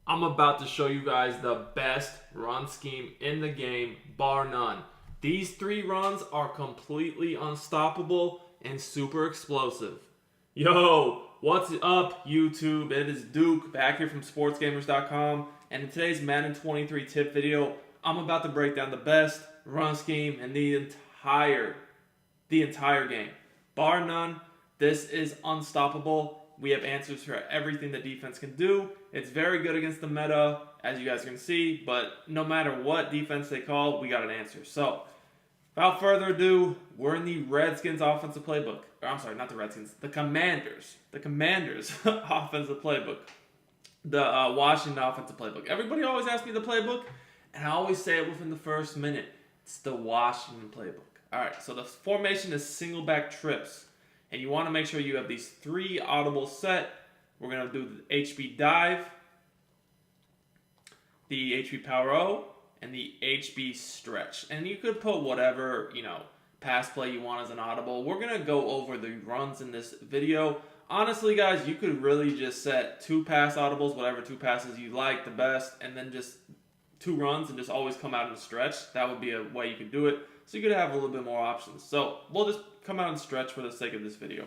I'm about to show you guys the best run scheme in the game, bar none. These three runs are completely unstoppable and super explosive. Yo, what's up, YouTube? It is Duke back here from Sportsgamerz.com, and in today's Madden 23 tip video, I'm about to break down the best run scheme in the entire game. Bar none, this is unstoppable. We have answers for everything the defense can do. It's very good against the meta, as you guys can see, but no matter what defense they call, we got an answer. So, without further ado, we're in the Redskins offensive playbook. Or, I'm sorry, not the Redskins, the Commanders. The Commanders offensive playbook. The Washington offensive playbook. Everybody always asks me the playbook, and I always say it within the first minute. It's the Washington playbook. All right, so the formation is single back trips. And you want to make sure you have these three audibles set. We're going to do the HB dive, the HB power O, and the HB stretch. And you could put whatever, pass play you want as an audible. We're going to go over the runs in this video. Honestly, guys, you could really just set two pass audibles, whatever two passes you like the best, and then just two runs and just always come out in a stretch. That would be a way you could do it. So you could have a little bit more options. So we'll just come out and stretch for the sake of this video.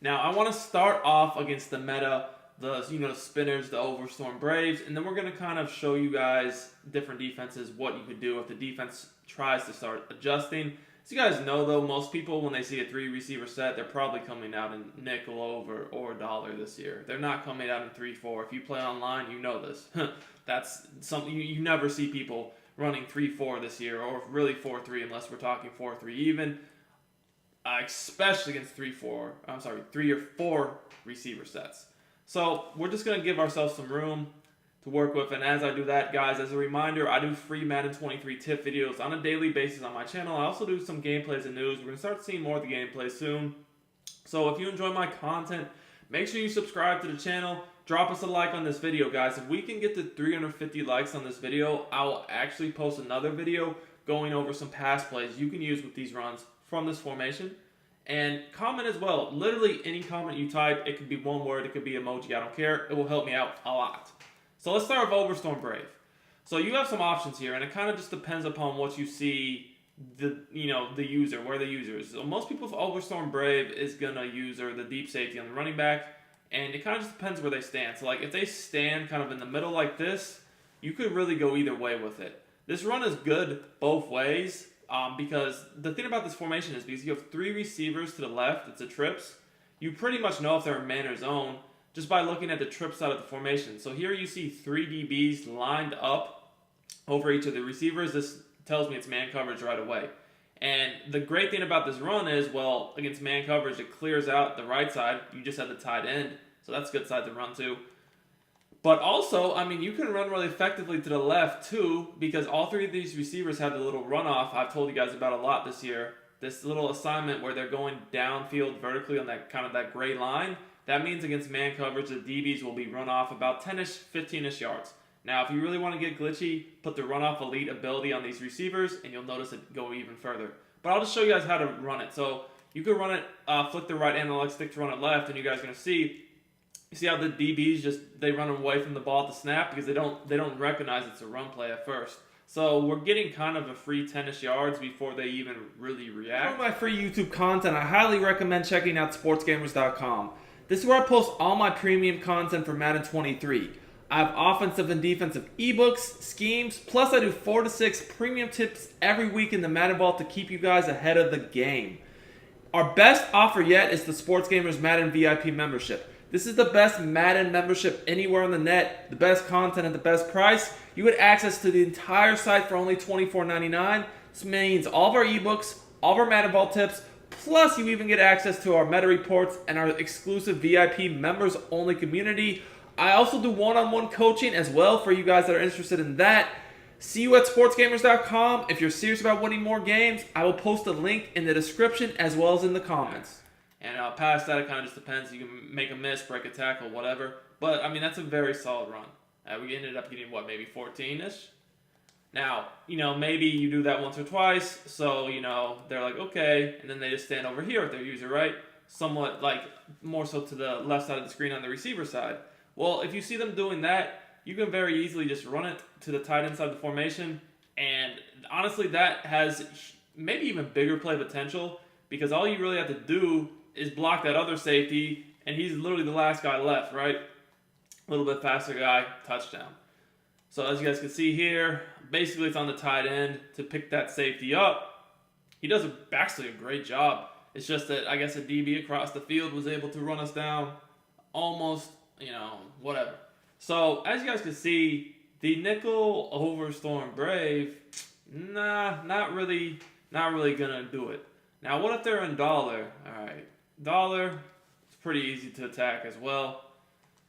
Now I want to start off against the meta, the spinners, the Overstorm Braves, and then we're going to kind of show you guys different defenses, what you could do if the defense tries to start adjusting. As you guys know though, most people when they see a three receiver set, they're probably coming out in nickel over or dollar this year. They're not coming out in 3-4. If you play online, you know this. That's something you never see people running 3-4 this year, or really 4-3 unless we're talking 4-3 even, especially against 3 or 4 receiver sets. So we're just going to give ourselves some room to work with, and as I do that, guys, as a reminder, I do free Madden 23 tip videos on a daily basis on my channel. I also do some gameplays and news. We're going to start seeing more of the gameplay soon. So if you enjoy my content, make sure you subscribe to the channel. Drop us a like on this video, guys. If we can get to 350 likes on this video, I will actually post another video going over some pass plays you can use with these runs from this formation. And comment as well. Literally any comment you type, it could be one word, it could be emoji, I don't care. It will help me out a lot. So let's start with Overstorm Brave. So you have some options here, and it kind of just depends upon what you see the user, where the user is. So most people with Overstorm Brave is gonna use the deep safety on the running back. And it kind of just depends where they stand. So like if they stand kind of in the middle like this, you could really go either way with it. This run is good both ways because the thing about this formation is because you have three receivers to the left, it's a trips. You pretty much know if they're in man or zone just by looking at the trip side of the formation. So here you see three DBs lined up over each of the receivers. This tells me it's man coverage right away. And the great thing about this run is, well, against man coverage, it clears out the right side. You just have the tight end, so that's a good side to run to. But also, I mean, you can run really effectively to the left, too, because all three of these receivers have the little runoff I've told you guys about a lot this year. This little assignment where they're going downfield vertically on that kind of that gray line. That means against man coverage, the DBs will be run off about 10-ish, 15-ish yards. Now, if you really want to get glitchy, put the runoff elite ability on these receivers, and you'll notice it go even further. But I'll just show you guys how to run it. So you can run it, flick the right analog stick to run it left, and you guys are going to see. You see how the DBs they run away from the ball at the snap because they don't recognize it's a run play at first. So we're getting kind of a free 10-ish yards before they even really react. For my free YouTube content, I highly recommend checking out Sportsgamerz.com. This is where I post all my premium content for Madden 23. I have offensive and defensive eBooks, schemes, plus I do 4 to 6 premium tips every week in the Madden Vault to keep you guys ahead of the game. Our best offer yet is the Sportsgamerz Madden VIP membership. This is the best Madden membership anywhere on the net, the best content at the best price. You get access to the entire site for only $24.99. This means all of our eBooks, all of our Madden Vault tips, plus you even get access to our meta reports and our exclusive VIP members-only community. I also do one-on-one coaching as well for you guys that are interested in that. See you at sportsgamerz.com. If you're serious about winning more games, I will post a link in the description as well as in the comments. And past that, it kind of just depends. You can make a miss, break a tackle, whatever. But, I mean, that's a very solid run. We ended up getting, maybe 14-ish? Now, maybe you do that once or twice, so, they're like, okay, and then they just stand over here with their user, right? Somewhat, more so to the left side of the screen on the receiver side. Well, if you see them doing that, you can very easily just run it to the tight end side of the formation. And honestly, that has maybe even bigger play potential because all you really have to do is block that other safety, and he's literally the last guy left, right? A little bit faster guy, touchdown. So as you guys can see here, basically it's on the tight end to pick that safety up. He does actually a great job. It's just that I guess a DB across the field was able to run us down almost, whatever. So as you guys can see, the nickel over Storm Brave, not really gonna do it. Now what if they're in dollar? All right, dollar, it's pretty easy to attack as well.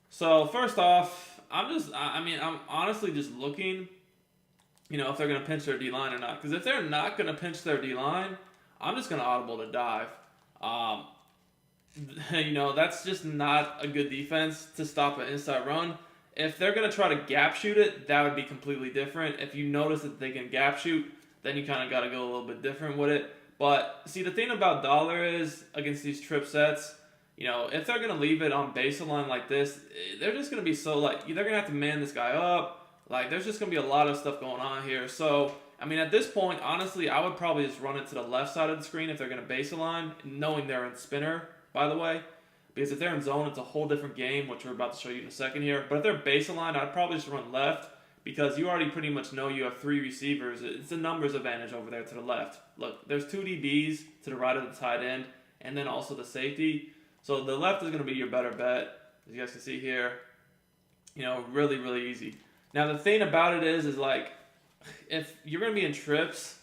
So first off, I'm honestly just looking, if they're gonna pinch their D line or not. Because if they're not gonna pinch their D line, I'm just gonna audible to dive. That's just not a good defense to stop an inside run. If they're going to try to gap shoot it, that would be completely different. If you notice that they can gap shoot, then you kind of got to go a little bit different with it. But see, the thing about dollar is, against these trip sets, if they're going to leave it on baseline like this, they're just going to be so, they're going to have to man this guy up. There's just going to be a lot of stuff going on here. So, at this point, honestly, I would probably just run it to the left side of the screen if they're going to baseline, knowing they're in spinner, by the way. Because if they're in zone, it's a whole different game, which we're about to show you in a second here. But if they're baseline, I'd probably just run left because you already pretty much know you have 3 receivers. It's a numbers advantage over there to the left. Look, there's 2 DBs to the right of the tight end and then also the safety. So the left is going to be your better bet, as you guys can see here. Really, really easy. Now, the thing about it is if you're going to be in trips,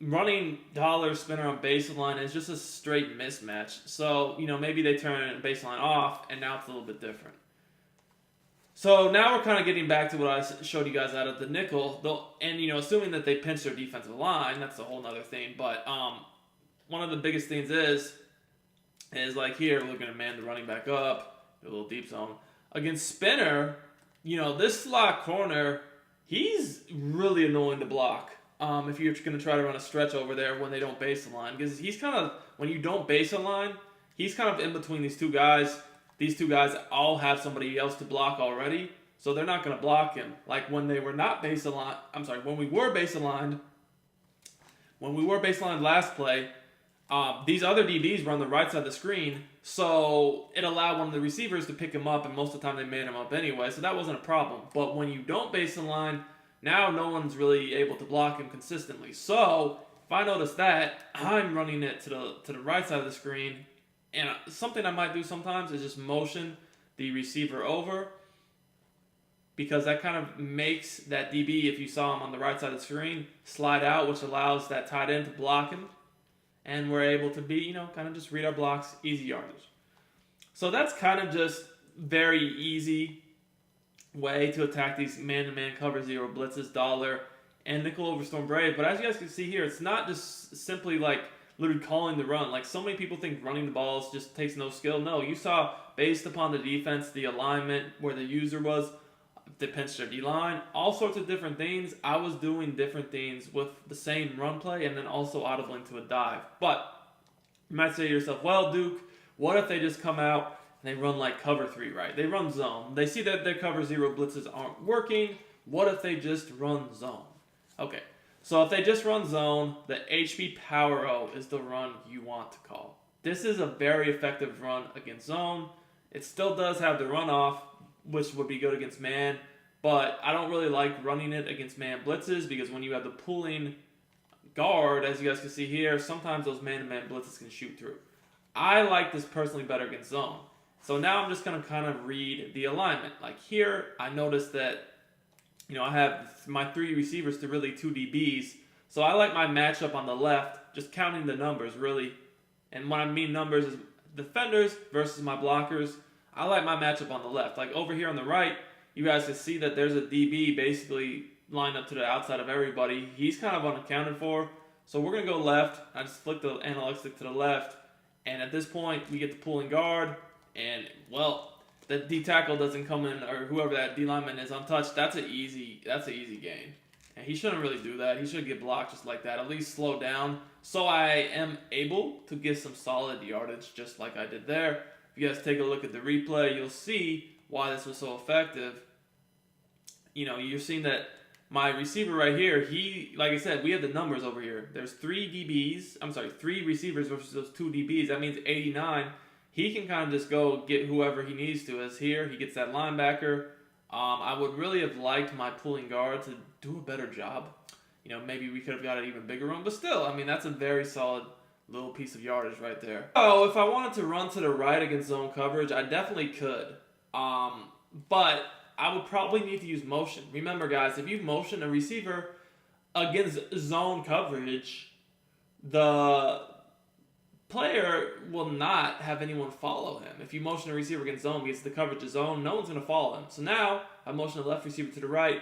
running dollar spinner on baseline is just a straight mismatch. So, maybe they turn baseline off, and now it's a little bit different. So now we're kind of getting back to what I showed you guys out of the nickel. And, assuming that they pinch their defensive line, that's a whole other thing. But one of the biggest things is here, we're going to man the running back up, a little deep zone. Against spinner, this slot corner, he's really annoying to block. If you're going to try to run a stretch over there when they don't base the line. Because he's kind of, when you don't base a line, he's kind of in between these 2 guys. These 2 guys all have somebody else to block already, so they're not going to block him. When they were not base aligned, when we were base aligned last play, these other DBs were on the right side of the screen, so it allowed one of the receivers to pick him up, and most of the time they made him up anyway, so that wasn't a problem. But when you don't base the line, now no one's really able to block him consistently. So if I notice that, I'm running it to the right side of the screen. And something I might do sometimes is just motion the receiver over, because that kind of makes that DB, if you saw him on the right side of the screen, slide out, which allows that tight end to block him. And we're able to be, kind of just read our blocks, easy yardage. So that's kind of just very easy way to attack these man-to-man cover 0 blitzes, dollar, and nickel over Storm Brave. But as you guys can see here, it's not just simply literally calling the run. So many people think running the balls just takes no skill. No, you saw based upon the defense, the alignment, where the user was, the pinch their D-line, all sorts of different things. I was doing different things with the same run play and then also audibling to a dive. But you might say to yourself, well, Duke, what if they just come out and they run cover 3, right? They run zone. They see that their cover 0 blitzes aren't working. What if they just run zone? Okay, so if they just run zone, the HB Power O is the run you want to call. This is a very effective run against zone. It still does have the runoff, which would be good against man, but I don't really like running it against man blitzes because when you have the pulling guard, as you guys can see here, sometimes those man-to-man blitzes can shoot through. I like this personally better against zone. So now I'm just going to kind of read the alignment. Here, I noticed that, I have my 3 receivers to really 2 DBs. So I like my matchup on the left, just counting the numbers, really. And when I mean numbers is defenders versus my blockers. I like my matchup on the left. Over here on the right, you guys can see that there's a DB basically lined up to the outside of everybody. He's kind of unaccounted for. So we're going to go left. I just flick the analog stick to the left. And at this point, we get the pulling guard. And, well, the D tackle doesn't come in, or whoever that D lineman is untouched. That's an easy gain. And he shouldn't really do that. He should get blocked just like that. At least slow down. So I am able to get some solid yardage just like I did there. If you guys take a look at the replay, you'll see why this was so effective, you know, you're seeing that my receiver right here, he, like I said, we have the numbers over here. There's 3 receivers versus those 2 DBs. That means 89. He can kind of just go get whoever he needs to. As here, he gets that linebacker. I would really have liked my pulling guard to do a better job. You know, maybe we could have got an even bigger room. But still, I mean, that's a very solid little piece of yardage right there. Oh, if I wanted to run to the right against zone coverage, I definitely could. But I would probably need to use motion. Remember, guys, if you motion a receiver against zone coverage, the player will not have anyone follow him. If you motion a receiver against zone because the coverage is zone, no one's going to follow him. So now I motion the left receiver to the right.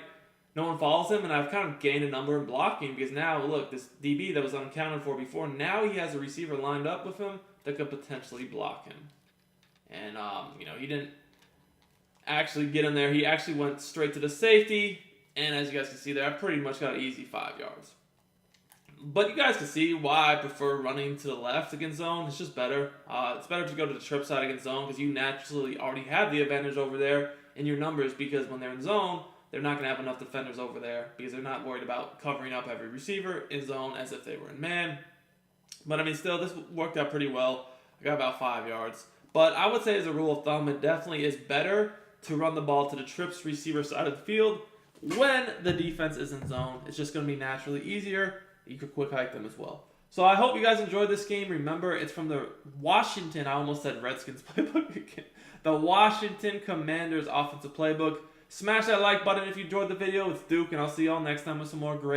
No one follows him, and I've kind of gained a number in blocking because now, look, this DB that was unaccounted for before, now he has a receiver lined up with him that could potentially block him. And, you know, he didn't actually get in there. He actually went straight to the safety, and as you guys can see there, I pretty much got an easy 5 yards. But you guys can see why I prefer running to the left against zone. It's just better. It's better to go to the trip side against zone because you naturally already have the advantage over there in your numbers because when they're in zone, they're not going to have enough defenders over there because they're not worried about covering up every receiver in zone as if they were in man. But, I mean, still, this worked out pretty well. I got about 5 yards. But I would say as a rule of thumb, it definitely is better to run the ball to the trips receiver side of the field when the defense is in zone. It's just going to be naturally easier. You could quick hike them as well. So I hope you guys enjoyed this game. Remember, it's from the Washington, I almost said Redskins playbook again. The Washington Commanders offensive playbook. Smash that like button if you enjoyed the video. It's Duke, and I'll see y'all next time with some more great